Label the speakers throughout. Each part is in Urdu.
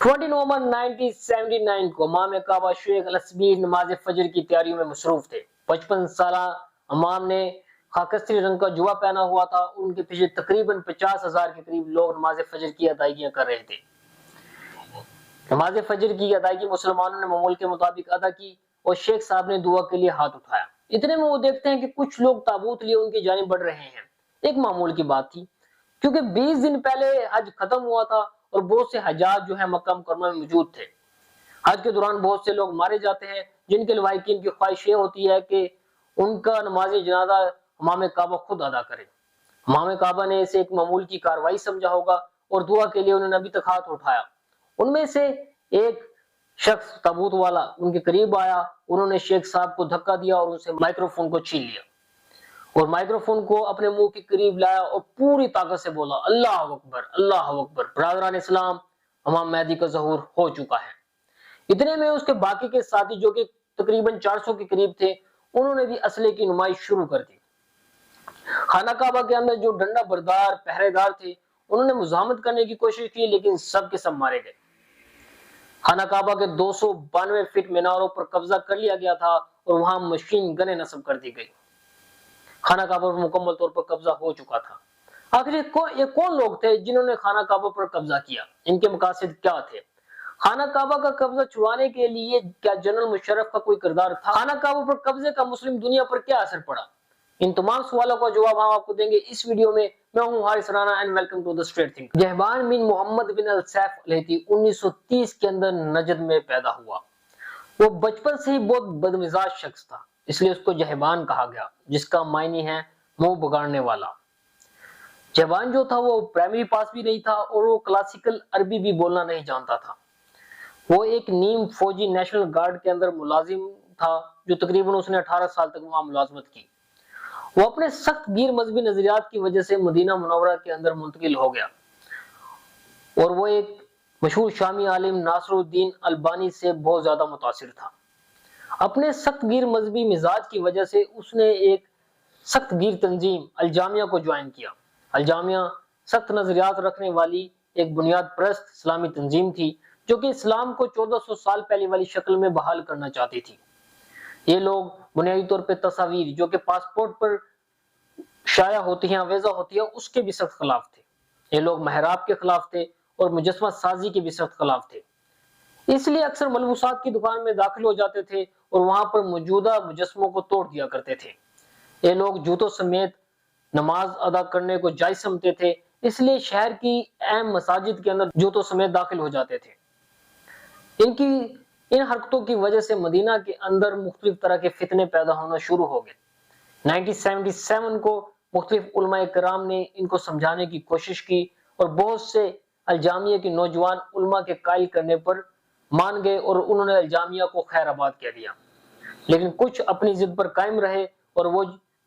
Speaker 1: 20 نومبر 1979 کو امام کعبہ شیخ الاسبیر نماز فجر کی تیاریوں میں مصروف تھے۔ 55 سالہ امام نے خاکستری رنگ کا جوبہ پہنا ہوا تھا اور ان کے پیچھے تقریباً 50,000 کے قریب لوگ نماز فجر کی ادائیگیاں کر رہے تھے۔ نماز فجر کی ادائیگی مسلمانوں نے معمول کے مطابق ادا کی اور شیخ صاحب نے دعا کے لیے ہاتھ اٹھایا۔ اتنے میں وہ دیکھتے ہیں کہ کچھ لوگ تابوت لیے ان کی جانب بڑھ رہے ہیں۔ ایک معمول کی بات تھی، کیونکہ 20 دن پہلے حج ختم ہوا تھا اور بہت سے حجاج جو ہیں مکہ مکرمہ میں موجود تھے۔ حج کے دوران بہت سے لوگ مارے جاتے ہیں، جن کے لوائقین کی خواہش یہ ہوتی ہے کہ ان کا نماز جنازہ امام کعبہ خود ادا کرے۔ امام کعبہ نے اسے ایک معمول کی کارروائی سمجھا ہوگا اور دعا کے لیے انہوں نے ابھی تک ہاتھ اٹھایا۔ ان میں سے ایک شخص تابوت والا ان کے قریب آیا، انہوں نے شیخ صاحب کو دھکا دیا اور ان سے مائکرو فون کو چھین لیا اور مائکرو فون کو اپنے منہ کے قریب لایا اور پوری طاقت سے بولا، اللہ اکبر، اللہ اکبر۔ برادران اسلام، امام مہدی کا ظہور ہو چکا ہے۔ اتنے میں اس کے باقی کے ساتھی جو کہ تقریباً 400 کے قریب تھے، انہوں نے بھی اسلحے کی نمائش شروع کر دی۔ خانہ کعبہ کے اندر جو ڈنڈا بردار پہرے دار تھے، انہوں نے مزاحمت کرنے کی کوشش کی، لیکن سب کے سب مارے گئے۔ خانہ کعبہ کے 292 فٹ میناروں پر قبضہ کر لیا گیا تھا اور وہاں مشین گنیں نصب کر دی گئی۔ خانہ کعبہ پر مکمل طور پر قبضہ ہو چکا تھا۔ آخر یہ کون لوگ تھے جنہوں نے خانہ کعبہ پر قبضہ کیا؟ ان کے مقاصد کیا تھے؟ خانہ کعبہ کا قبضہ چھڑوانے کے لیے کیا جنرل مشرف کا کوئی کردار تھا؟ خانہ کعبہ پر قبضے کا مسلم دنیا پر کیا اثر پڑا؟ ان تمام سوالوں کا جواب ہم آپ کو دیں گے اس ویڈیو میں۔ میں ہوں Haris Rana and welcome to the street think. جہبان بن محمد بن السیف الہیتی 1930 کے اندر نجد میں پیدا ہوا۔ وہ بچپن سے ہی بہت بدمزاج شخص تھا، اس لیے اس کو جہبان کہا گیا، جس کا معنی ہے منہ بگاڑنے والا۔ جہبان جو تھا وہ پرائمری پاس بھی نہیں تھا اور وہ کلاسیکل عربی بھی بولنا نہیں جانتا تھا۔ وہ ایک نیم فوجی نیشنل گارڈ کے اندر ملازم تھا، جو تقریباً اس نے 18 سال تک وہاں ملازمت کی۔ وہ اپنے سخت گیر مذہبی نظریات کی وجہ سے مدینہ منورہ کے اندر منتقل ہو گیا اور وہ ایک مشہور شامی عالم ناصر الدین البانی سے بہت زیادہ متاثر تھا۔ اپنے سخت گیر مذہبی مزاج کی وجہ سے اس نے ایک سخت گیر تنظیم الجامیہ کو جوائن کیا۔ الجامیہ سخت نظریات رکھنے والی ایک بنیاد پرست اسلامی تنظیم تھی، جو کہ اسلام کو 1400 سال پہلے والی شکل میں بحال کرنا چاہتی تھی۔ یہ لوگ بنیادی طور پہ تصاویر جو کہ پاسپورٹ پر شائع ہوتی ہیں، ویزا ہوتی ہے، اس کے بھی سخت خلاف تھے۔ یہ لوگ محراب کے خلاف تھے اور مجسمہ سازی کے بھی سخت خلاف تھے۔ اس لیے اکثر ملبوسات کی دکان میں داخل ہو جاتے تھے اور وہاں پر موجودہ مجسموں کو توڑ دیا کرتے تھے۔ یہ لوگ جوتوں سمیت نماز ادا کرنے کو جائز سمجھتے تھے، اس لیے شہر کی اہم مساجد کے اندر جوتوں سمیت داخل ہو جاتے تھے۔ ان حرکتوں کی وجہ سے مدینہ کے اندر مختلف طرح کے فتنے پیدا ہونا شروع ہو گئے۔ 1977 کو مختلف علماء کرام نے ان کو سمجھانے کی کوشش کی اور بہت سے الجامیہ کے نوجوان علماء کے قائل کرنے پر مان گئے اور انہوں نے الجامیہ کو خیر آباد کہہ دیا، لیکن کچھ اپنی ضد پر قائم رہے اور وہ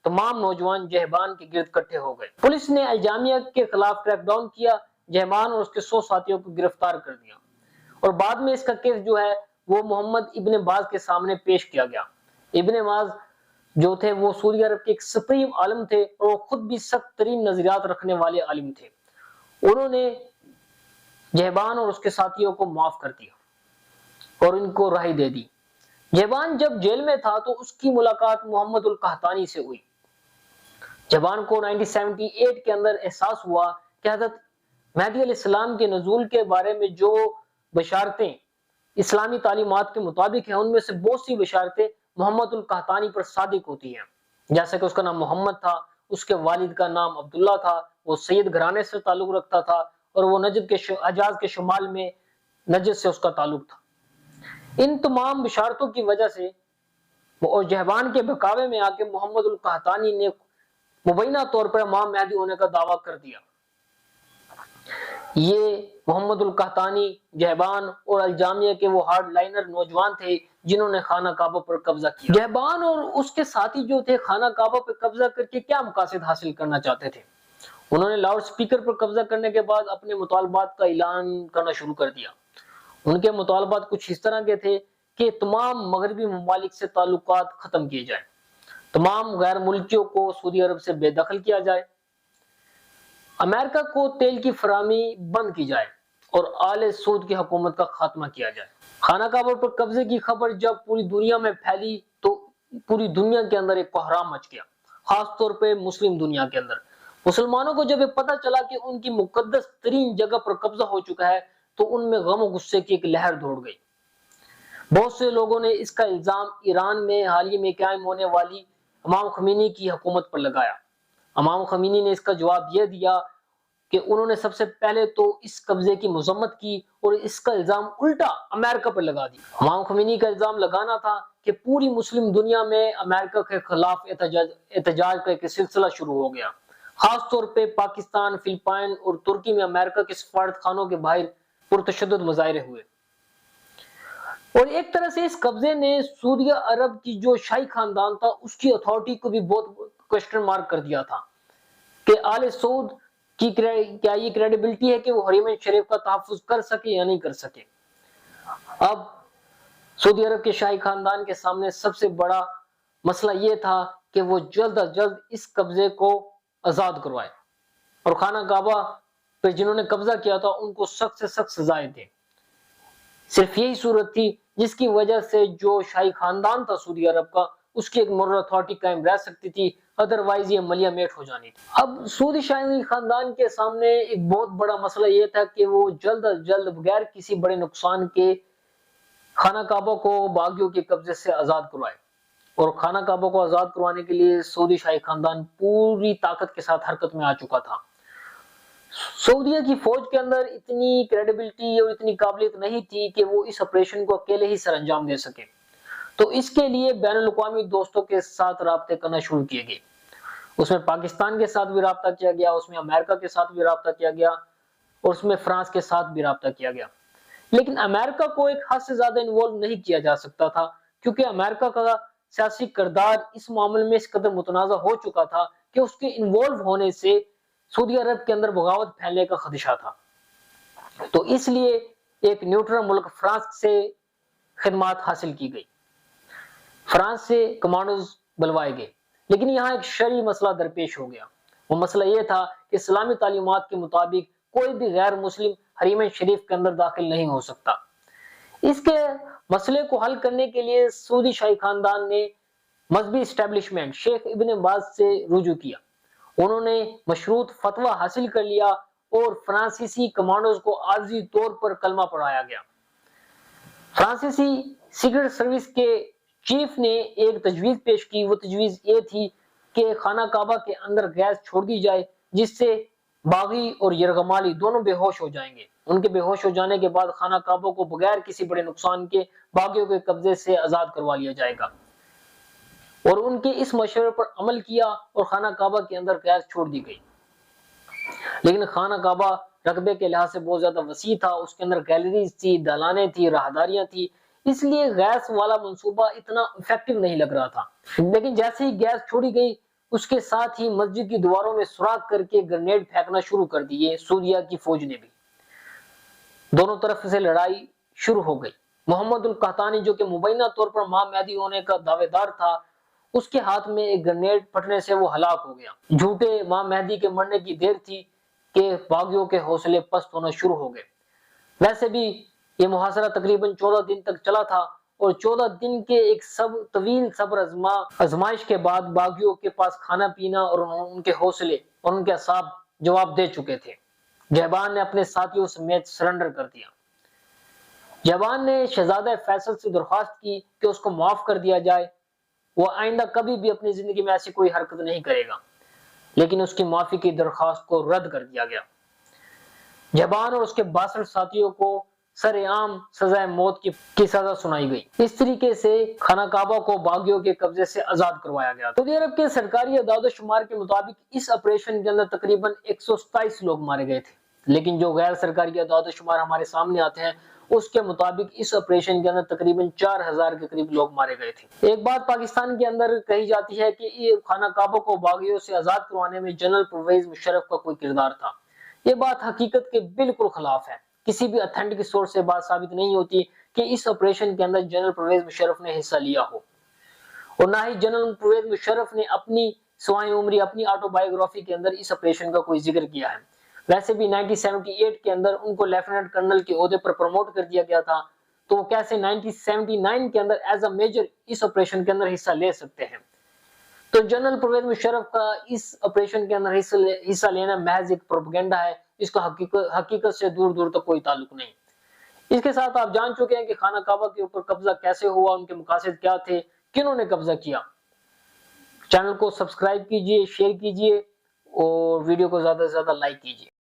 Speaker 1: تمام نوجوان جہبان کے گرد اکٹھے ہو گئے۔ پولیس نے الجامیہ کے خلاف کریک ڈاؤن کیا، جہبان اور اس کے 100 ساتھیوں کو گرفتار کر دیا اور بعد میں اس کا کیس جو ہے وہ محمد ابن باز کے سامنے پیش کیا گیا۔ ابن باز جو تھے وہ سعودی عرب کے ایک سپریم عالم تھے اور وہ خود بھی سخت ترین نظریات رکھنے والے عالم تھے۔ انہوں نے جہبان اور اس کے ساتھیوں کو معاف کر دیا اور ان کو رہائی دے دی۔ جہبان جب جیل میں تھا تو اس کی ملاقات محمد القحطانی سے ہوئی۔ جہبان کو 1978 کے اندر احساس ہوا کہ حضرت مہدی علیہ السلام کے نزول کے بارے میں جو بشارتیں اسلامی تعلیمات کے مطابق ہیں، ان میں سے بہت سی بشارتیں محمد القحطانی پر صادق ہوتی ہیں۔ جیسے کہ اس کا نام محمد تھا، اس کے والد کا نام عبداللہ تھا، وہ سید گھرانے سے تعلق رکھتا تھا اور وہ نجد کے حجاز کے شمال میں نجد سے اس کا تعلق تھا۔ ان تمام بشارتوں کی وجہ سے اور جہبان کے بہکاوے میں آ کے محمد القحطانی نے مبینہ طور پر امام مہدی ہونے کا دعویٰ کر دیا۔ یہ محمد القحطانی، جہبان اور الجامیہ کے وہ ہارڈ لائنر نوجوان تھے جنہوں نے خانہ کعبہ پر قبضہ کیا۔ جہبان اور اس کے ساتھی جو تھے خانہ کعبہ پر قبضہ کر کے کیا مقاصد حاصل کرنا چاہتے تھے؟ انہوں نے لاؤڈ سپیکر پر قبضہ کرنے کے بعد اپنے مطالبات کا اعلان کرنا شروع کر دیا۔ ان کے مطالبات کچھ اس طرح کے تھے کہ تمام مغربی ممالک سے تعلقات ختم کیے جائیں، تمام غیر ملکیوں کو سعودی عرب سے بے دخل کیا جائے، امریکہ کو تیل کی فراہمی بند کی جائے اور آل سعود کی حکومت کا خاتمہ کیا جائے۔ خانہ کعبہ پر قبضے کی خبر جب پوری دنیا میں پھیلی تو پوری دنیا کے اندر ایک کوہرام مچ گیا، خاص طور پہ مسلم دنیا کے اندر۔ مسلمانوں کو جب یہ پتہ چلا کہ ان کی مقدس ترین جگہ پر قبضہ ہو چکا ہے تو ان میں غم و غصے کی ایک لہر دوڑ گئی۔ بہت سے لوگوں نے اس کا الزام ایران میں حال ہی میں قائم ہونے والی امام خمینی کی حکومت پر لگایا۔ امام خمینی نے اس کا جواب یہ دیا کہ انہوں نے سب سے پہلے تو اس قبضے کی مذمت کی اور اس کا الزام الٹا امریکہ پر لگا دیا۔ امام خمینی کا الزام لگانا تھا کہ پوری مسلم دنیا میں امریکہ کے خلاف احتجاج کا ایک سلسلہ شروع ہو گیا، خاص طور پہ پاکستان، فلپائن اور ترکی میں امریکہ کے سفارت خانوں کے باہر پرتشدد مظاہرے ہوئے۔ اور ایک طرح سے اس قبضے نے سعودی عرب کی جو شاہی خاندان تھا اس کی اتھارٹی کو بھی بہت کوسچن مارک کر دیا تھا کہ آل سعود کی کیا یہ کریڈیبلٹی ہے کہ وہ حرمین شریف کا تحفظ کر سکے یا نہیں کر سکے۔ اب سعودی عرب کے شاہی خاندان کے سامنے سب سے بڑا مسئلہ یہ تھا کہ وہ جلد از جلد اس قبضے کو آزاد کروائے اور خانہ کعبہ پہ جنہوں نے قبضہ کیا تھا ان کو سخت سے سخت سزائیں دیں۔ صرف یہی صورت تھی جس کی وجہ سے جو شاہی خاندان تھا سعودی عرب کا اس کی ایک مورل اتھارٹی قائم رہ سکتی تھی، ادروائز یہ ملیا میٹ ہو جانی تھی۔ اب سعودی شاہی خاندان کے سامنے ایک بہت بڑا مسئلہ یہ تھا کہ وہ جلد از جلد بغیر کسی بڑے نقصان کے خانہ کعبہ کو باغیوں کے قبضے سے آزاد کروائے، اور خانہ کعبہ کو آزاد کروانے کے لیے سعودی شاہی خاندان پوری طاقت کے ساتھ حرکت میں آ چکا تھا۔ سعودیہ کی فوج کے اندر اتنی کریڈیبلٹی اور اتنی قابلیت نہیں تھی کہ وہ اس آپریشن کو اکیلے ہی سر انجام دے سکے، تو اس کے لیے بین الاقوامی دوستوں کے ساتھ رابطے کرنا شروع کیے گئے۔ اس میں پاکستان کے ساتھ بھی رابطہ کیا گیا، اس میں امریکہ کے ساتھ بھی رابطہ کیا گیا اور اس میں فرانس کے ساتھ بھی رابطہ کیا گیا۔ لیکن امریکہ کو ایک حد سے زیادہ انوالو نہیں کیا جا سکتا تھا کیونکہ امریکہ کا سیاسی کردار اس معاملے میں اس قدر متنازع ہو چکا تھا کہ اس کے انوالو ہونے سے سعودی عرب کے اندر بغاوت پھیلنے کا خدشہ تھا۔ تو اس لیے ایک نیوٹرل ملک فرانس سے خدمات حاصل کی گئی، فرانس سے کمانڈوز بلوائے گئے، لیکن یہاں ایک شرعی مسئلہ درپیش ہو گیا۔ وہ مسئلہ یہ تھا کہ اسلامی تعلیمات کے مطابق کوئی بھی غیر مسلم حرم شریف کے اندر داخل نہیں ہو سکتا۔ اس کے مسئلے کو حل کرنے کے لیے سعودی شاہی خاندان نے مذہبی اسٹیبلشمنٹ شیخ ابن باز سے رجوع کیا۔ انہوں نے مشروط فتویٰ حاصل کر لیا اور فرانسیسی کمانڈوز کو عارضی طور پر کلمہ پڑھایا گیا۔ فرانسیسی سیکرٹ سروس کے چیف نے ایک تجویز پیش کی، وہ تجویز یہ تھی کہ خانہ کعبہ کے اندر گیس چھوڑ دی جائے جس سے باغی اور یرغمالی دونوں بے ہوش ہو جائیں گے۔ ان کے بے ہوش ہو جانے کے بعد خانہ کعبہ کو بغیر کسی بڑے نقصان کے باغیوں کے قبضے سے آزاد کروا لیا جائے گا، اور ان کے اس مشورے پر عمل کیا اور خانہ کعبہ کے اندر گیس چھوڑ دی گئی۔ لیکن خانہ کعبہ رقبے کے لحاظ سے بہت زیادہ وسیع تھا، اس کے اندر گیلریز تھی، دالانیں تھی، راہداریاں تھی، اس لیے گیس والا منصوبہ اتنا افیکٹو نہیں لگ رہا تھا۔ لیکن جیسے ہی گیس چھوڑی گئی اس کے ساتھ ہی مسجد کی دیواروں میں سوراخ کر کے گرنیڈ پھینکنا شروع کر دیے سعودیہ کی فوج نے بھی۔ دونوں طرف سے لڑائی شروع ہو گئی۔ محمد القحطانی جو کہ مبینہ طور پر امام مہدی ہونے کا دعوے دار تھا، اس کے ہاتھ میں ایک گرنیڈ پھٹنے سے وہ ہلاک ہو گیا۔ جھوٹے امام مہدی کے مرنے کی دیر تھی کہ باغیوں کے حوصلے پست ہونا شروع ہو گئے۔ ویسے بھی یہ محاصرہ تقریباً 14 دن تک چلا تھا اور 14 دن کے ایک طویل صبر آزمائش کے بعد باغیوں کے پاس کھانا پینا اور ان کے حوصلے اور ان کے اعصاب جواب دے چکے تھے۔ جہبان نے اپنے ساتھیوں سمیت سرنڈر کر دیا۔ جہبان نے شہزادہ فیصل سے درخواست کی کہ اس کو معاف کر دیا جائے، وہ آئندہ کبھی بھی اپنی زندگی میں ایسی کوئی حرکت نہیں کرے گا، لیکن اس کی معافی کی درخواست کو رد کر دیا گیا۔ جہبان اور اس کے 62 ساتھیوں کو سر عام سزائے موت کی سزا سنائی گئی۔ اس طریقے سے خانہ کعبہ کو باغیوں کے قبضے سے آزاد کروایا گیا۔ سعودی عرب کے سرکاری اعداد و شمار کے مطابق اس آپریشن کے اندر تقریباً 127 لوگ مارے گئے تھے، لیکن جو غیر سرکاری اعداد و شمار ہمارے سامنے آتے ہیں اس کے مطابق اس آپریشن کے اندر تقریباً 4000 کے قریب لوگ مارے گئے تھے۔ ایک بات پاکستان کے اندر کہی جاتی ہے کہ یہ خانہ کعبہ کو باغیوں سے آزاد کروانے میں جنرل پرویز مشرف کا کوئی کردار تھا۔ یہ بات حقیقت کے بالکل خلاف ہے۔ کسی بھی اتھینٹک سورس سے بات ثابت نہیں ہوتی کہ اس آپریشن کے اندر جنرل پرویز مشرف نے حصہ لیا ہو، اور نہ ہی جنرل پرویز مشرف نے اپنی سوائے عمری اپنی آٹو بایوگرافی کے اندر اس آپریشن کا کوئی ذکر کیا ہے۔ ویسے بھی 1978 کے اندر ان کو لیفٹیننٹ کرنل کے عہدے پر پروموٹ کر دیا گیا تھا، تو وہ کیسے 1979 کے اندر ایز اے میجر اس آپریشن کے اندر حصہ لے سکتے ہیں؟ تو جنرل پرویز مشرف کا اس آپریشن کے اندر حصہ لینا محض ایک پروپیگنڈا ہے، اس کا حقیقت سے دور دور تک کوئی تعلق نہیں۔ اس کے ساتھ آپ جان چکے ہیں کہ خانہ کعبہ کے اوپر قبضہ کیسے ہوا، ان کے مقاصد کیا تھے، کنہوں نے قبضہ کیا۔ چینل کو سبسکرائب کیجئے، شیئر کیجئے اور ویڈیو کو زیادہ سے زیادہ لائک کیجئے۔